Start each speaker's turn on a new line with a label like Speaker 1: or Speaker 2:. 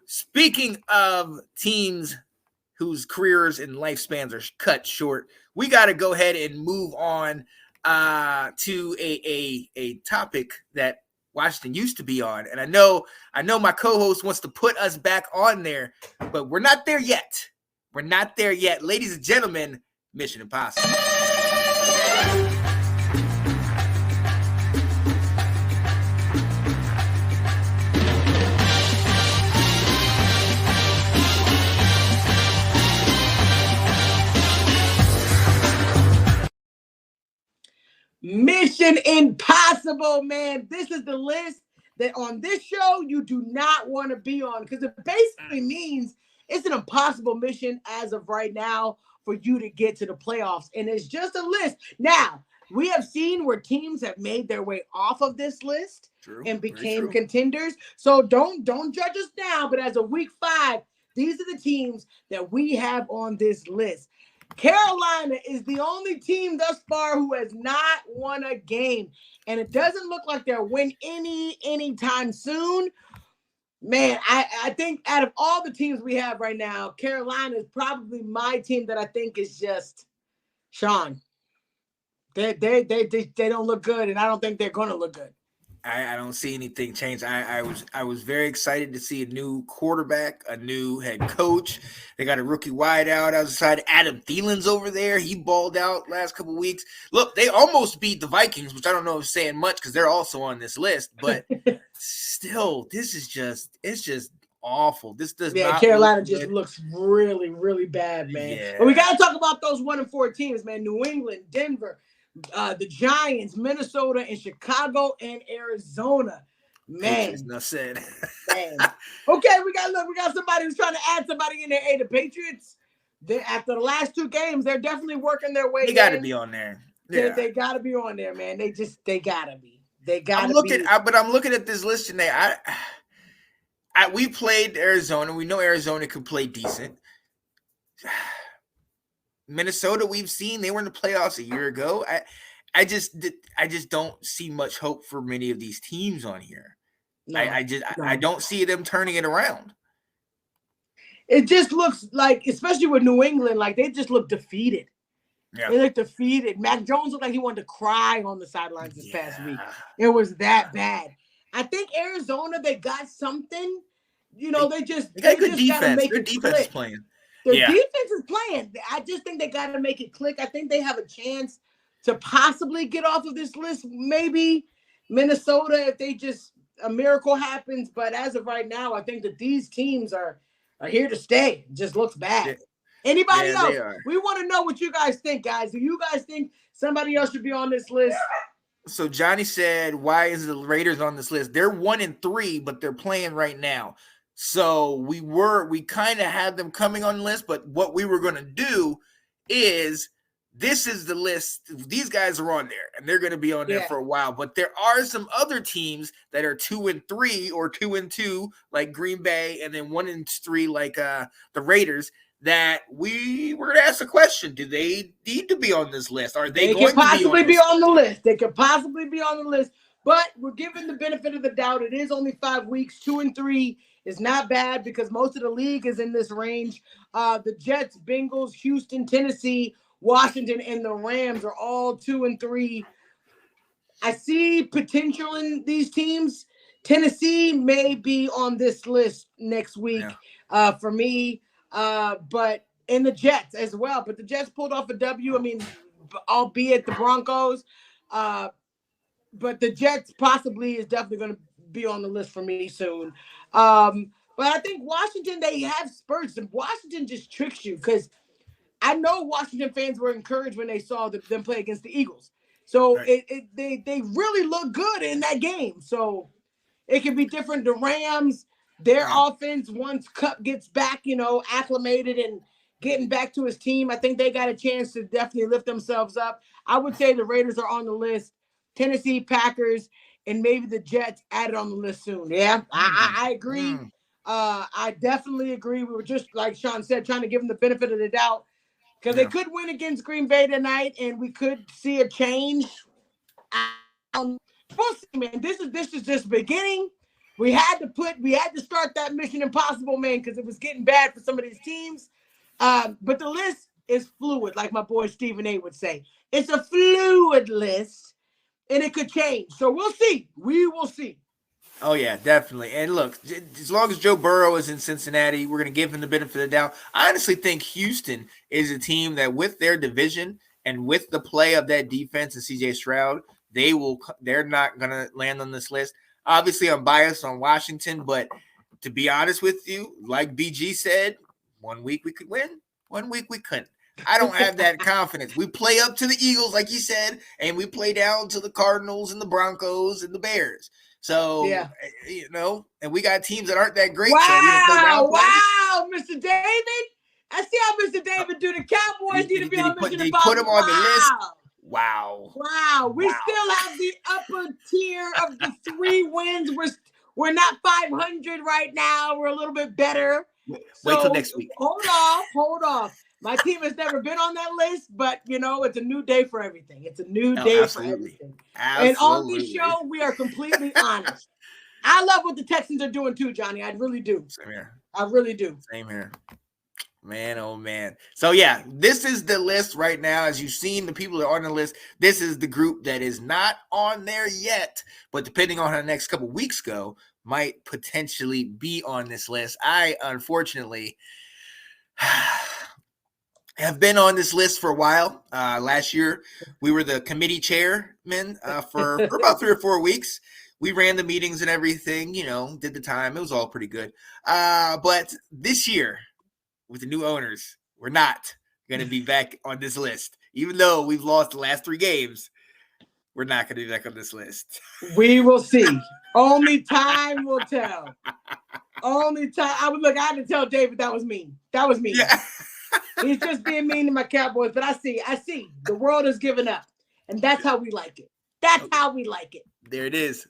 Speaker 1: Speaking of teams whose careers and lifespans are cut short, we got to go ahead and move on to a topic that Washington used to be on. And I know my co-host wants to put us back on there, but we're not there yet. We're not there yet. Ladies and gentlemen, Mission Impossible.
Speaker 2: Mission Impossible, man. This is the list that on this show you do not want to be on, because it basically means it's an impossible mission as of right now for you to get to the playoffs. And it's just a list. Now, we have seen where teams have made their way off of this list and became contenders. So don't judge us now, but as of week 5, these are the teams that we have on this list. Carolina is the only team thus far who has not won a game, and it doesn't look like they'll win anytime soon. Man, I think out of all the teams we have right now, Carolina is probably my team that I think is just Sean. They don't look good, and I don't think they're going to look good.
Speaker 1: I don't see anything change. I was very excited to see a new quarterback, a new head coach. They got a rookie wideout. I was excited. Adam Thielen's over there. He balled out last couple of weeks. Look, they almost beat the Vikings, which I don't know if it's saying much because they're also on this list. But still, it's just awful. This does not.
Speaker 2: Carolina just looks really, really bad, man.
Speaker 1: Yeah.
Speaker 2: But we got to talk about those 1-4 teams, man. New England, Denver, the Giants, Minnesota, and Chicago and Arizona. Man.
Speaker 1: Enough said.
Speaker 2: Man. Okay, we got somebody who's trying to add somebody in there. Hey, the Patriots, after the last 2 games, they're definitely working their way.
Speaker 1: They got to be on there.
Speaker 2: Yeah. They got to be on there, man. They got to be.
Speaker 1: But I'm looking at this list today. We played Arizona. We know Arizona could play decent. Minnesota, we've seen they were in the playoffs a year ago. I just don't see much hope for many of these teams on here. No, I don't see them turning it around.
Speaker 2: It just looks like, especially with New England, like they just look defeated. Yeah. They look defeated. Mac Jones looked like he wanted to cry on the sidelines this past week. It was that bad. I think Arizona, they got something. You know, they just
Speaker 1: got good defense.
Speaker 2: Gotta make
Speaker 1: Their
Speaker 2: it
Speaker 1: defense
Speaker 2: click.
Speaker 1: is playing.
Speaker 2: Their defense is playing. I just think they got to make it click. I think they have a chance to possibly get off of this list. Maybe Minnesota, if a miracle happens. But as of right now, I think that these teams are here to stay. It just looks bad. Yeah. Anybody else? We want to know what you guys think, guys. Do you guys think somebody else should be on this list?
Speaker 1: So Johnny said, why is the Raiders on this list? They're 1-3, but they're playing right now. So we kind of had them coming on the list, but what we were going to do is this is the list. These guys are on there, and they're going to be on there for a while. But there are some other teams that are 2-3 or 2-2, like Green Bay, and then 1-3, like the Raiders, that we were going to ask a question. Do they need to be on this list? Are they going to
Speaker 2: possibly be on the list? They could possibly be on the list, but we're given the benefit of the doubt. It is only 5 weeks. 2-3 is not bad because most of the league is in this range. The Jets, Bengals, Houston, Tennessee, Washington, and the Rams are all 2-3. I see potential in these teams. Tennessee may be on this list next week for me, but in the Jets as well. But the Jets pulled off a W. I mean, albeit the Broncos. But the Jets possibly is definitely going to be on the list for me soon. But I think Washington, they have spurts. Washington just tricks you because I know Washington fans were encouraged when they saw them play against the Eagles. So they really look good in that game. So it can be different. The Rams, their offense, once Kupp gets back, acclimated and getting back to his team, I think they got a chance to definitely lift themselves up. I would say the Raiders are on the list. Tennessee, Packers, and maybe the Jets added on the list soon. Yeah, I agree. I definitely agree. We were just, like Sean said, trying to give them the benefit of the doubt because they could win against Green Bay tonight, and we could see a change. We'll see, man. This is just beginning. we had to start that Mission Impossible, man, because it was getting bad for some of these teams. But the list is fluid, like my boy Stephen A would say. It's a fluid list, and it could change. So we'll see. We will see.
Speaker 1: Oh yeah, definitely. And look, as long as Joe Burrow is in Cincinnati, we're going to give him the benefit of the doubt. I honestly think Houston is a team that, with their division and with the play of that defense and CJ Stroud, they're not going to land on this list. Obviously, I'm biased on Washington, but to be honest with you, like BG said, 1 week we could win, 1 week we couldn't. I don't have that confidence. We play up to the Eagles, like you said, and we play down to the Cardinals and the Broncos and the Bears. So,
Speaker 2: yeah.
Speaker 1: And we got teams that aren't that great.
Speaker 2: Wow, wow, Mr. David. I see how Mr. David do. The Cowboys need to be on Mission Impossible.
Speaker 1: Did he put him on the list? Wow.
Speaker 2: Wow. We still have the upper tier of the 3 wins. We're not 500 right now. We're a little bit better.
Speaker 1: Wait till next week.
Speaker 2: Hold off. My team has never been on that list, but it's a new day for everything. It's a new day for everything.
Speaker 1: Absolutely.
Speaker 2: And on this show, we are completely honest. I love what the Texans are doing too, Johnny. I really do.
Speaker 1: Same here.
Speaker 2: I really do.
Speaker 1: Same here. Man, oh man. So yeah, this is the list right now. As you've seen, the people that are on the list, this is the group that is not on there yet, but depending on how the next couple weeks go, might potentially be on this list. I unfortunately have been on this list for a while. Last year, we were the committee chairmen for about 3 or 4 weeks. We ran the meetings and everything, did the time. It was all pretty good. But this year, with the new owners, we're not going to be back on this list. Even though we've lost the last 3 games, we're not going to be back on this list.
Speaker 2: We will see. Only time will tell. Only time. I had to tell David that was mean. That was mean. Yeah. He's just being mean to my Cowboys, but I see. The world has given up, and that's how we like it. That's how we like it.
Speaker 1: There it is.